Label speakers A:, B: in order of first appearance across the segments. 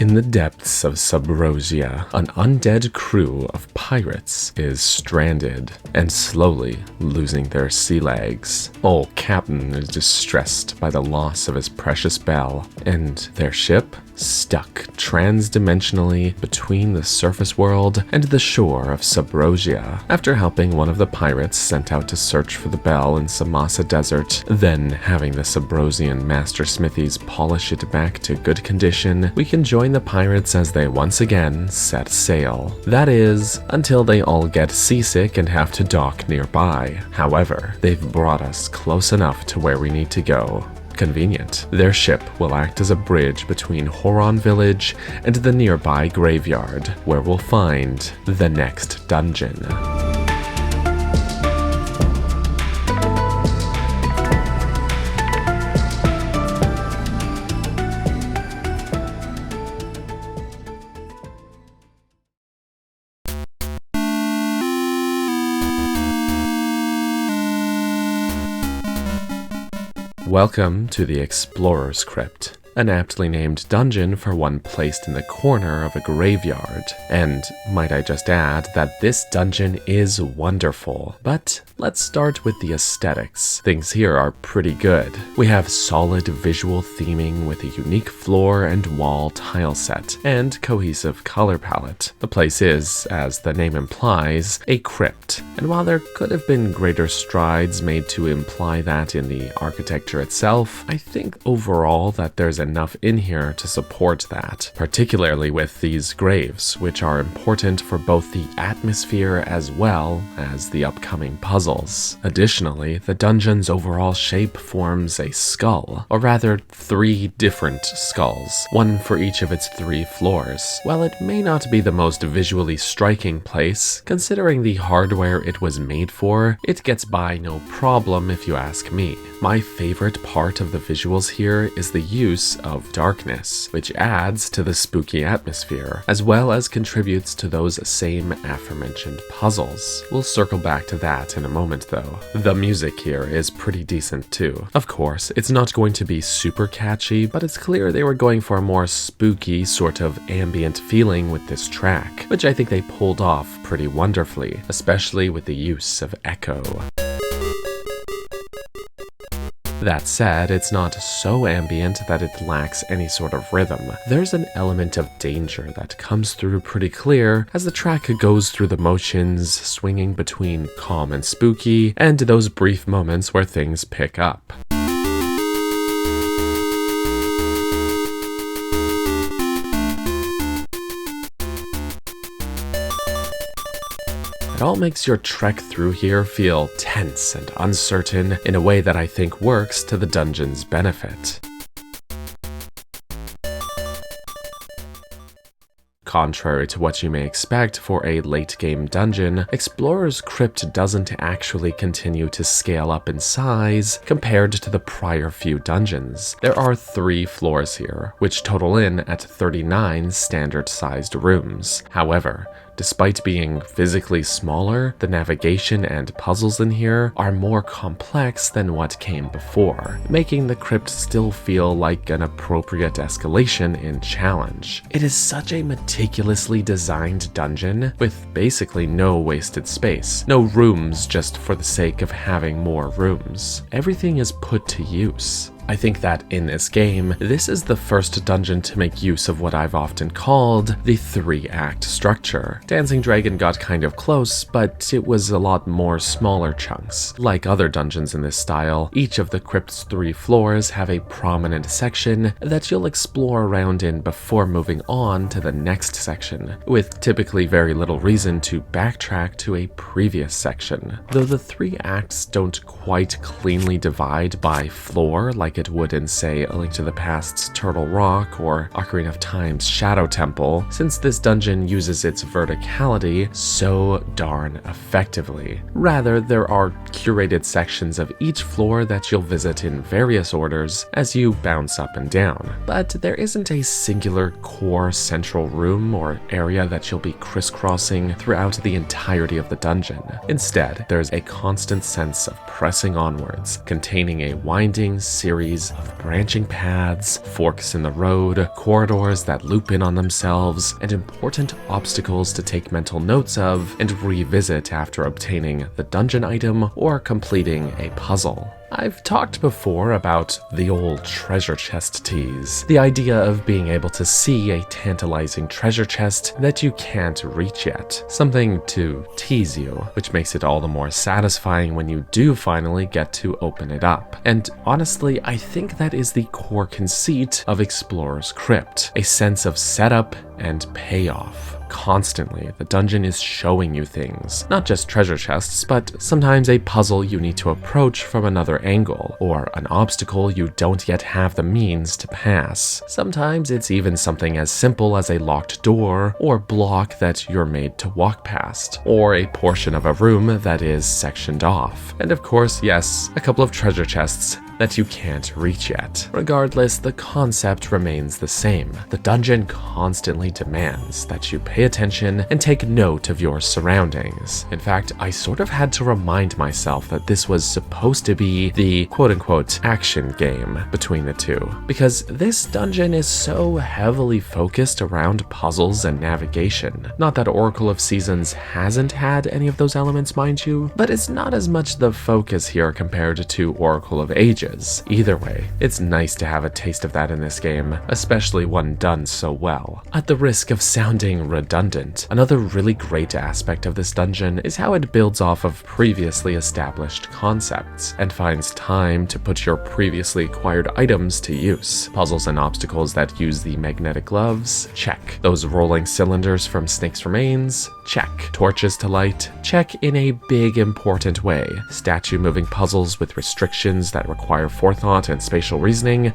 A: In the depths of Subrosia, an undead crew of pirates is stranded and slowly losing their sea legs. Old Captain is distressed by the loss of his precious bell, and their ship stuck trans-dimensionally between the surface world and the shore of Subrosia. After helping one of the pirates sent out to search for the bell in Samasa Desert, then having the Subrosian master smithies polish it back to good condition, we can join the pirates as they once again set sail. That is, until they all get seasick and have to dock nearby. However, they've brought us close enough to where we need to go. Convenient. Their ship will act as a bridge between Horon Village and the nearby graveyard, where we'll find the next dungeon. Welcome to the Explorer's Crypt, an aptly named dungeon for one placed in the corner of a graveyard. And might I just add that this dungeon is wonderful. But let's start with the aesthetics. Things here are pretty good. We have solid visual theming with a unique floor and wall tile set, and cohesive color palette. The place is, as the name implies, a crypt. And while there could have been greater strides made to imply that in the architecture itself, I think overall that there's enough in here to support that, particularly with these graves, which are important for both the atmosphere as well as the upcoming puzzles. Additionally, the dungeon's overall shape forms a skull, or rather 3 different skulls, one for each of its 3 floors. While it may not be the most visually striking place, considering the hardware it was made for, it gets by no problem if you ask me. My favorite part of the visuals here is the use of darkness, which adds to the spooky atmosphere, as well as contributes to those same aforementioned puzzles. We'll circle back to that in a moment though. The music here is pretty decent too. Of course, it's not going to be super catchy, but it's clear they were going for a more spooky sort of ambient feeling with this track, which I think they pulled off pretty wonderfully, especially with the use of echo. That said, it's not so ambient that it lacks any sort of rhythm. There's an element of danger that comes through pretty clear as the track goes through the motions, swinging between calm and spooky, and those brief moments where things pick up. It all makes your trek through here feel tense and uncertain in a way that I think works to the dungeon's benefit. Contrary to what you may expect for a late-game dungeon, Explorer's Crypt doesn't actually continue to scale up in size compared to the prior few dungeons. There are 3 floors here, which total in at 39 standard-sized rooms. However, despite being physically smaller, the navigation and puzzles in here are more complex than what came before, making the crypt still feel like an appropriate escalation in challenge. It is such a meticulously designed dungeon with basically no wasted space. No rooms just for the sake of having more rooms. Everything is put to use. I think that in this game, this is the first dungeon to make use of what I've often called the 3-act structure. Dancing Dragon got kind of close, but it was a lot more smaller chunks. Like other dungeons in this style, each of the crypt's 3 floors have a prominent section that you'll explore around in before moving on to the next section, with typically very little reason to backtrack to a previous section. Though the 3 acts don't quite cleanly divide by floor like it would in, say, A Link to the Past's Turtle Rock or Ocarina of Time's Shadow Temple, since this dungeon uses its verticality so darn effectively. Rather, there are curated sections of each floor that you'll visit in various orders as you bounce up and down, but there isn't a singular core central room or area that you'll be crisscrossing throughout the entirety of the dungeon. Instead, there's a constant sense of pressing onwards, containing a winding series series of branching paths, forks in the road, corridors that loop in on themselves, and important obstacles to take mental notes of and revisit after obtaining the dungeon item or completing a puzzle. I've talked before about the old treasure chest tease, the idea of being able to see a tantalizing treasure chest that you can't reach yet, something to tease you, which makes it all the more satisfying when you do finally get to open it up. And honestly, I think that is the core conceit of Explorer's Crypt, a sense of setup and payoff. Constantly, the dungeon is showing you things, not just treasure chests, but sometimes a puzzle you need to approach from another angle, or an obstacle you don't yet have the means to pass. Sometimes it's even something as simple as a locked door or block that you're made to walk past, or a portion of a room that is sectioned off. And of course, yes, a couple of treasure chests that you can't reach yet. Regardless, the concept remains the same. The dungeon constantly demands that you pay attention and take note of your surroundings. In fact, I sort of had to remind myself that this was supposed to be the quote-unquote action game between the two, because this dungeon is so heavily focused around puzzles and navigation. Not that Oracle of Seasons hasn't had any of those elements, mind you, but it's not as much the focus here compared to Oracle of Ages. Either way, it's nice to have a taste of that in this game, especially one done so well. At the risk of sounding redundant, another really great aspect of this dungeon is how it builds off of previously established concepts and finds time to put your previously acquired items to use. Puzzles and obstacles that use the magnetic gloves? Check. Those rolling cylinders from Snake's Remains? Check. Torches to light? Check in a big important way. Statue moving puzzles with restrictions that require forethought and spatial reasoning?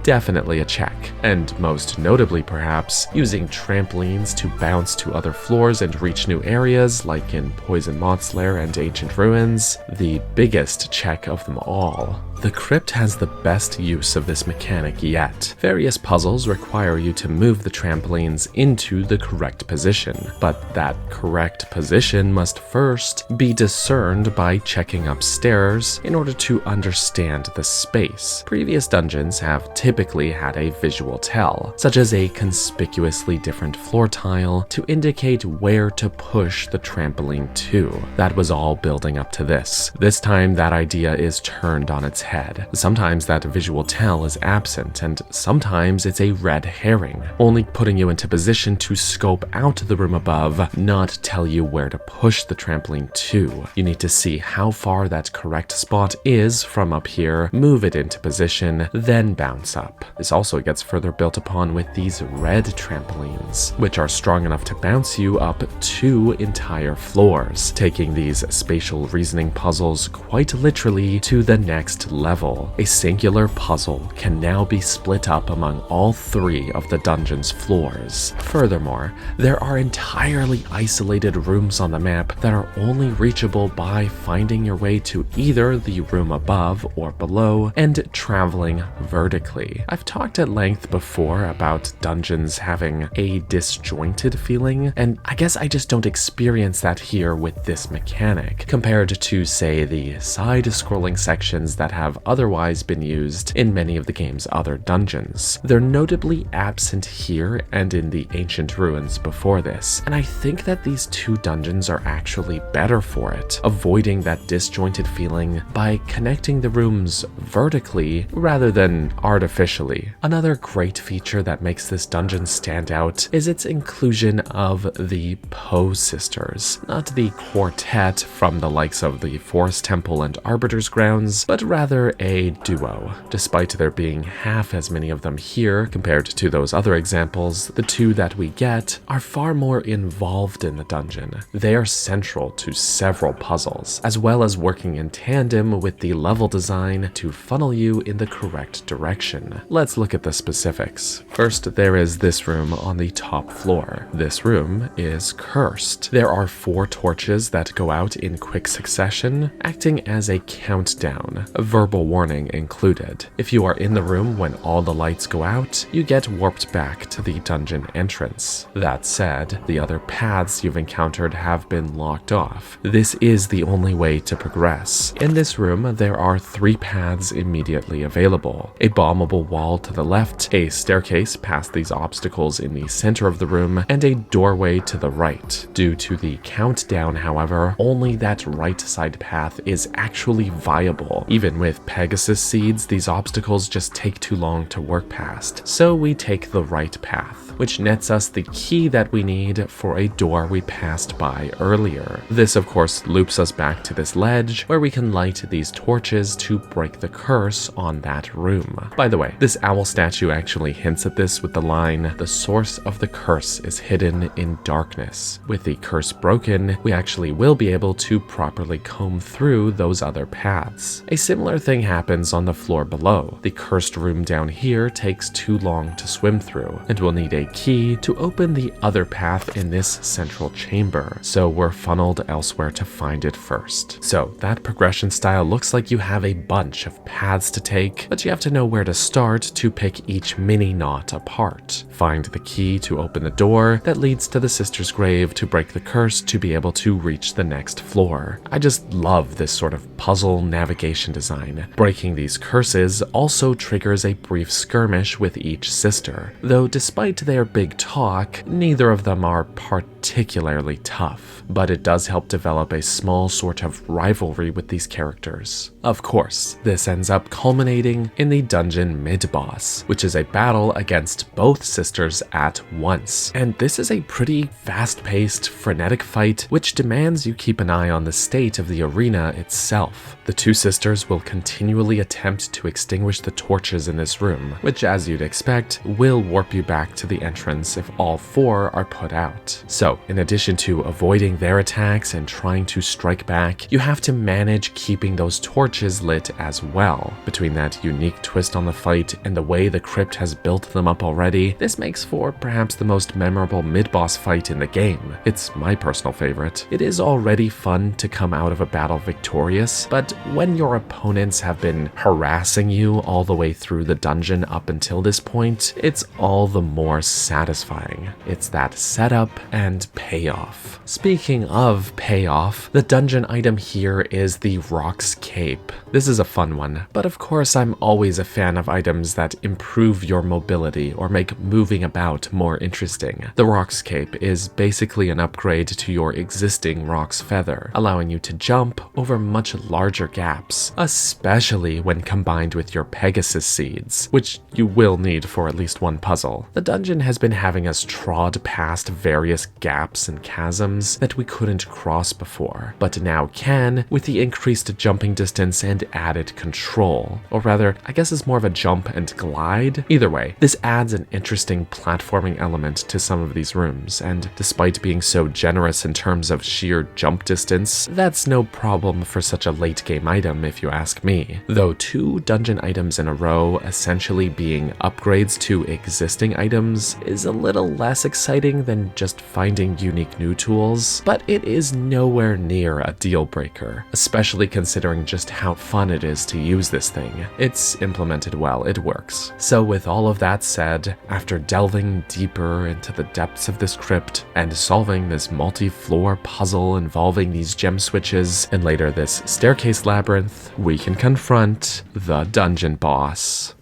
A: Definitely a check. And most notably perhaps, using trampolines to bounce to other floors and reach new areas like in Poison Moth's Lair and Ancient Ruins? The biggest check of them all. The Crypt has the best use of this mechanic yet. Various puzzles require you to move the trampolines into the correct position, but that correct position must first be discerned by checking upstairs in order to understand the space. Previous dungeons have typically had a visual tell, such as a conspicuously different floor tile to indicate where to push the trampoline to. That was all building up to this. This time that idea is turned on its head. Sometimes that visual tell is absent, and sometimes it's a red herring, only putting you into position to scope out the room above, not tell you where to push the trampoline to. You need to see how far that correct spot is from up here, move it into position, then bounce up. This also gets further built upon with these red trampolines, which are strong enough to bounce you up 2 entire floors, taking these spatial reasoning puzzles quite literally to the next level. A singular puzzle can now be split up among all 3 of the dungeon's floors. Furthermore, there are entirely isolated rooms on the map that are only reachable by finding your way to either the room above or below and traveling vertically. I've talked at length before about dungeons having a disjointed feeling, and I guess I just don't experience that here with this mechanic, compared to, say, the side-scrolling sections that have otherwise been used in many of the game's other dungeons. They're notably absent here and in the Ancient Ruins before this, and I think that these 2 dungeons are actually better for it, avoiding that disjointed feeling by connecting the rooms vertically rather than artificially. Another great feature that makes this dungeon stand out is its inclusion of the Poe sisters, not the quartet from the likes of the Forest Temple and Arbiter's Grounds, but rather a duo. Despite there being half as many of them here compared to those other examples, the 2 that we get are far more involved in the dungeon. They are central to several puzzles, as well as working in tandem with the level design to funnel you in the correct direction. Let's look at the specifics. First, there is this room on the top floor. This room is cursed. There are 4 torches that go out in quick succession, acting as a countdown, verbal warning included. If you are in the room when all the lights go out, you get warped back to the dungeon entrance. That said, the other paths you've encountered have been locked off. This is the only way to progress. In this room, there are 3 paths immediately available: a bombable wall to the left, a staircase past these obstacles in the center of the room, and a doorway to the right. Due to the countdown, however, only that right side path is actually viable. Even with Pegasus seeds, these obstacles just take too long to work past, so we take the right path, which nets us the key that we need for a door we passed by earlier. This of course loops us back to this ledge where we can light these torches to break the curse on that room. By the way, this owl statue actually hints at this with the line, "The source of the curse is hidden in darkness." With the curse broken, we actually will be able to properly comb through those other paths. A similar thing happens on the floor below. The cursed room down here takes too long to swim through, and we'll need a key to open the other path in this central chamber, so we're funneled elsewhere to find it first. So that progression style looks like you have a bunch of paths to take, but you have to know where to start to pick each mini knot apart. Find the key to open the door that leads to the sister's grave to break the curse to be able to reach the next floor. I just love this sort of puzzle navigation design. Breaking these curses also triggers a brief skirmish with each sister, though despite their big talk, neither of them are particularly tough, but it does help develop a small sort of rivalry with these characters. Of course, this ends up culminating in the dungeon mid-boss, which is a battle against both sisters at once. And this is a pretty fast-paced, frenetic fight, which demands you keep an eye on the state of the arena itself. The 2 sisters will continually attempt to extinguish the torches in this room, which, as you'd expect, will warp you back to the entrance if all 4 are put out. So, in addition to avoiding their attacks and trying to strike back, you have to manage keeping those torches lit as well. Between that unique twist on the fight and the way the Crypt has built them up already, this makes for perhaps the most memorable mid-boss fight in the game. It's my personal favorite. It is already fun to come out of a battle victorious, but when your opponents have been harassing you all the way through the dungeon up until this point, it's all the more satisfying. It's that setup and payoff. Speaking of payoff, the dungeon item here is the Rock's Cape. This is a fun one, but of course I'm always a fan of items that improve your mobility or make moving about more interesting. The Rock's Cape is basically an upgrade to your existing Rock's Feather, allowing you to jump over much larger gaps, especially when combined with your Pegasus seeds, which you will need for at least one puzzle. The dungeon has been having us trod past various gaps and chasms that we couldn't cross before, but now can with the increased jumping distance and added control. Or rather, I guess it's more of a jump and glide. Either way, this adds an interesting platforming element to some of these rooms, and despite being so generous in terms of sheer jump distance, that's no problem for such a late game item if you ask me. Though 2 dungeon items in a row essentially being upgrades to existing items is a little less exciting than just finding unique new tools, but it is nowhere near a deal breaker, especially considering just how fun it is to use this thing. It's implemented well, it works. So with all of that said, after delving deeper into the depths of this crypt and solving this multi-floor puzzle involving these gem switches and later this staircase labyrinth, we can confront the dungeon boss.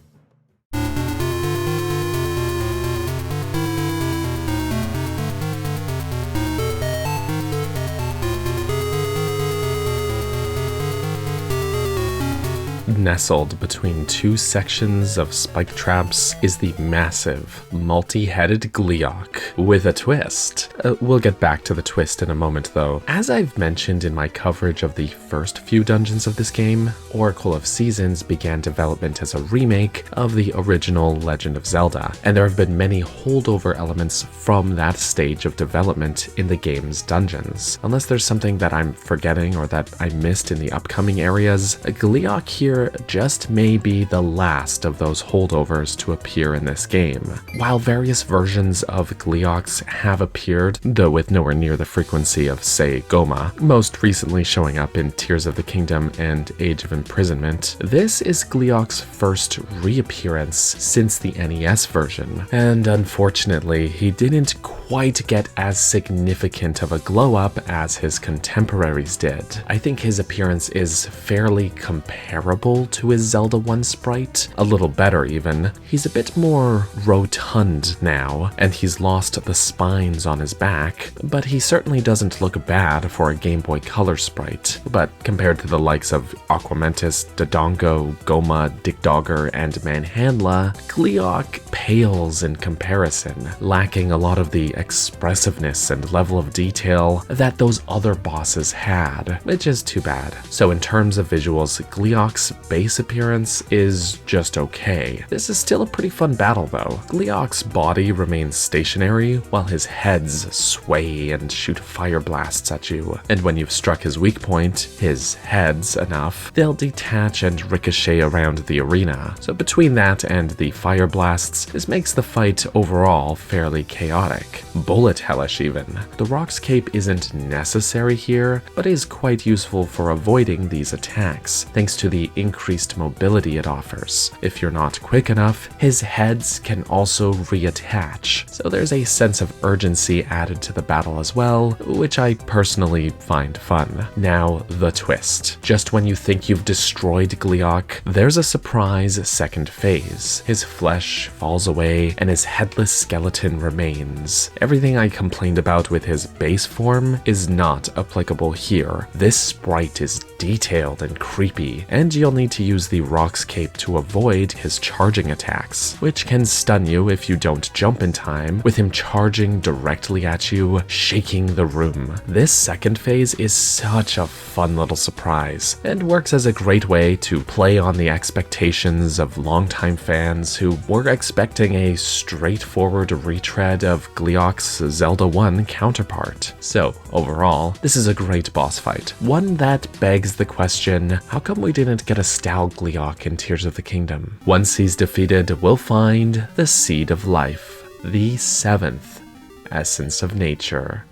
A: Nestled between 2 sections of spike traps is the massive, multi-headed Gleeok with a twist. We'll get back to the twist in a moment though. As I've mentioned in my coverage of the first few dungeons of this game, Oracle of Seasons began development as a remake of the original Legend of Zelda, and there have been many holdover elements from that stage of development in the game's dungeons. Unless there's something that I'm forgetting or that I missed in the upcoming areas, Gleeok here Explorer just may be the last of those holdovers to appear in this game. While various versions of Gleeok have appeared, though with nowhere near the frequency of, say, Goma, most recently showing up in Tears of the Kingdom and Age of Imprisonment, this is Gleeok's first reappearance since the NES version, and unfortunately, he didn't quite get as significant of a glow-up as his contemporaries did. I think his appearance is fairly comparable to his Zelda 1 sprite, a little better even. He's a bit more rotund now, and he's lost the spines on his back, but he certainly doesn't look bad for a Game Boy Color sprite. But compared to the likes of Aquamentus, Dodongo, Goma, Dick Dogger, and Manhandla, Gleeok pales in comparison, lacking a lot of the expressiveness and level of detail that those other bosses had, which is too bad. So in terms of visuals, Gleeok's base appearance is just okay. This is still a pretty fun battle though. Gleeok's body remains stationary while his heads sway and shoot fire blasts at you, and when you've struck his weak point, his heads enough, they'll detach and ricochet around the arena. So between that and the fire blasts, this makes the fight overall fairly chaotic. Bullet hellish even. The Rock's Cape isn't necessary here, but is quite useful for avoiding these attacks, thanks to the increased mobility it offers. If you're not quick enough, his heads can also reattach, so there's a sense of urgency added to the battle as well, which I personally find fun. Now, the twist. Just when you think you've destroyed Gleeok, there's a surprise second phase. His flesh falls away, and his headless skeleton remains. Everything I complained about with his base form is not applicable here. This sprite is detailed and creepy, and you'll need to use the Rock's Cape to avoid his charging attacks, which can stun you if you don't jump in time, with him charging directly at you, shaking the room. This second phase is such a fun little surprise, and works as a great way to play on the expectations of longtime fans who were expecting a straightforward retread of Gleeok's Zelda 1 counterpart. So, overall, this is a great boss fight. One that begs the question, how come we didn't get a Style Gleeok in Tears of the Kingdom? Once he's defeated, we'll find the Seed of Life, the 7th essence of nature.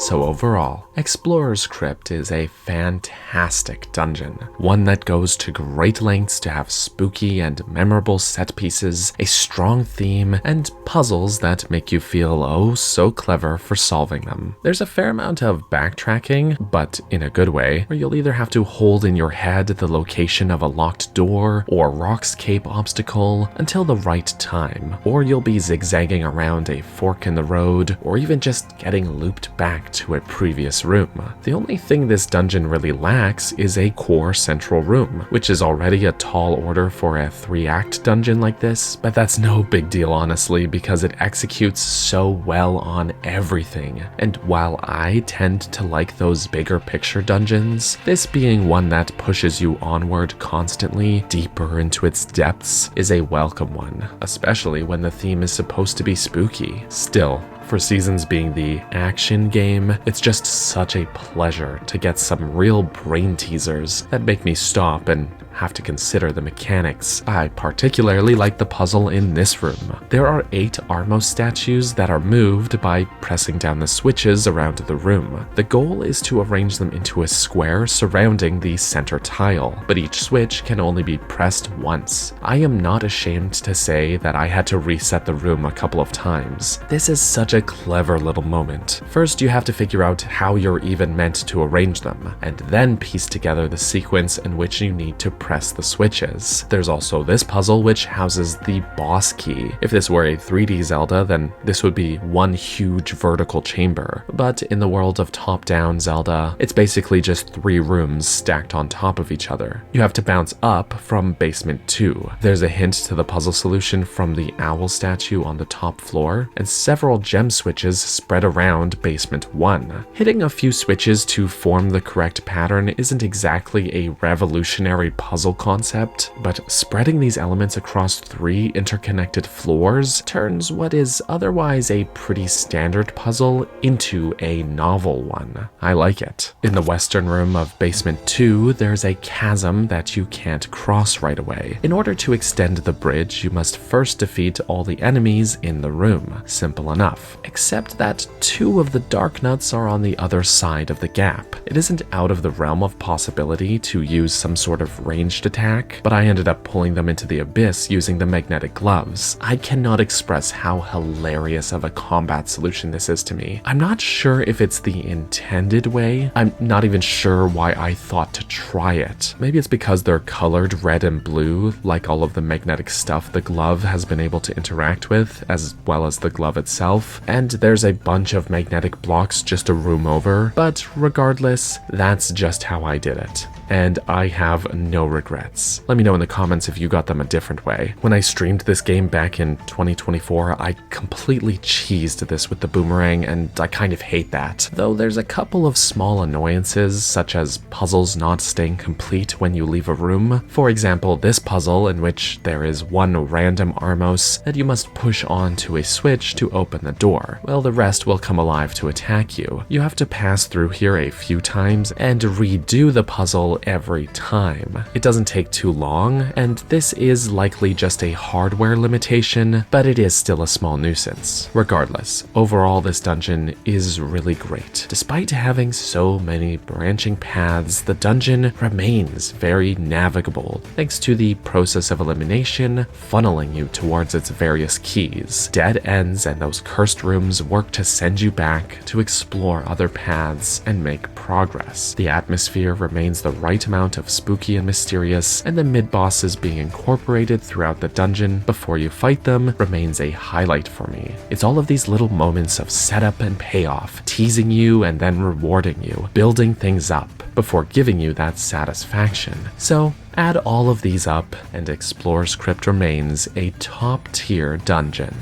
A: So overall, Explorer's Crypt is a fantastic dungeon, one that goes to great lengths to have spooky and memorable set pieces, a strong theme, and puzzles that make you feel oh so clever for solving them. There's a fair amount of backtracking, but in a good way, where you'll either have to hold in your head the location of a locked door or Rock's Cape obstacle until the right time, or you'll be zigzagging around a fork in the road, or even just getting looped back to a previous room. The only thing this dungeon really lacks is a core central room, which is already a tall order for a 3-act dungeon like this, but that's no big deal honestly because it executes so well on everything. And while I tend to like those bigger picture dungeons, this being one that pushes you onward constantly, deeper into its depths, is a welcome one, especially when the theme is supposed to be spooky. Still, for Seasons being the action game, it's just such a pleasure to get some real brain teasers that make me stop and have to consider the mechanics. I particularly like the puzzle in this room. There are 8 Armos statues that are moved by pressing down the switches around the room. The goal is to arrange them into a square surrounding the center tile, but each switch can only be pressed once. I am not ashamed to say that I had to reset the room a couple of times. This is such a clever little moment. First, you have to figure out how you're even meant to arrange them, and then piece together the sequence in which you need to press the switches. There's also this puzzle which houses the boss key. If this were a 3D Zelda, then this would be one huge vertical chamber, but in the world of top-down Zelda, it's basically just 3 rooms stacked on top of each other. You have to bounce up from basement 2. There's a hint to the puzzle solution from the owl statue on the top floor, and several gem random switches spread around Basement 1. Hitting a few switches to form the correct pattern isn't exactly a revolutionary puzzle concept, but spreading these elements across 3 interconnected floors turns what is otherwise a pretty standard puzzle into a novel one. I like it. In the western room of Basement 2, there's a chasm that you can't cross right away. In order to extend the bridge, you must first defeat all the enemies in the room. Simple enough. Except that 2 of the dark nuts are on the other side of the gap. It isn't out of the realm of possibility to use some sort of ranged attack, but I ended up pulling them into the abyss using the magnetic gloves. I cannot express how hilarious of a combat solution this is to me. I'm not sure if it's the intended way. I'm not even sure why I thought to try it. Maybe it's because they're colored red and blue, like all of the magnetic stuff the glove has been able to interact with, as well as the glove itself, and there's a bunch of magnetic blocks just a room over, but regardless, that's just how I did it. And I have no regrets. Let me know in the comments if you got them a different way. When I streamed this game back in 2024, I completely cheesed this with the boomerang, and I kind of hate that. Though there's a couple of small annoyances, such as puzzles not staying complete when you leave a room. For example, this puzzle in which there is one random Armos that you must push onto a switch to open the door. Well, the rest will come alive to attack you. You have to pass through here a few times and redo the puzzle every time. It doesn't take too long, and this is likely just a hardware limitation, but it is still a small nuisance. Regardless, overall this dungeon is really great. Despite having so many branching paths, the dungeon remains very navigable, thanks to the process of elimination funneling you towards its various keys. Dead ends and those cursed rooms work to send you back to explore other paths and make progress. The atmosphere remains the right amount of spooky and mysterious, and the mid-bosses being incorporated throughout the dungeon before you fight them remains a highlight for me. It's all of these little moments of setup and payoff, teasing you and then rewarding you, building things up before giving you that satisfaction. So add all of these up, and Explorer's Crypt remains a top-tier dungeon.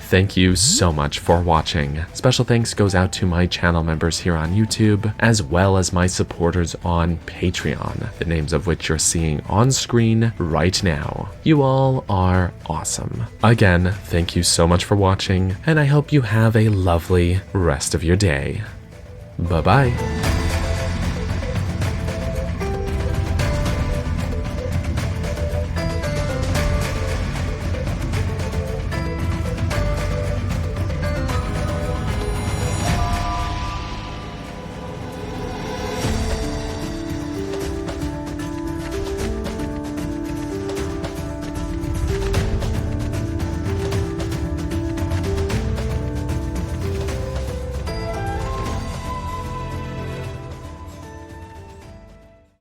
A: Thank you so much for watching. Special thanks goes out to my channel members here on YouTube, as well as my supporters on Patreon, the names of which you're seeing on screen right now. You all are awesome. Again, thank you so much for watching, and I hope you have a lovely rest of your day. Bye-bye.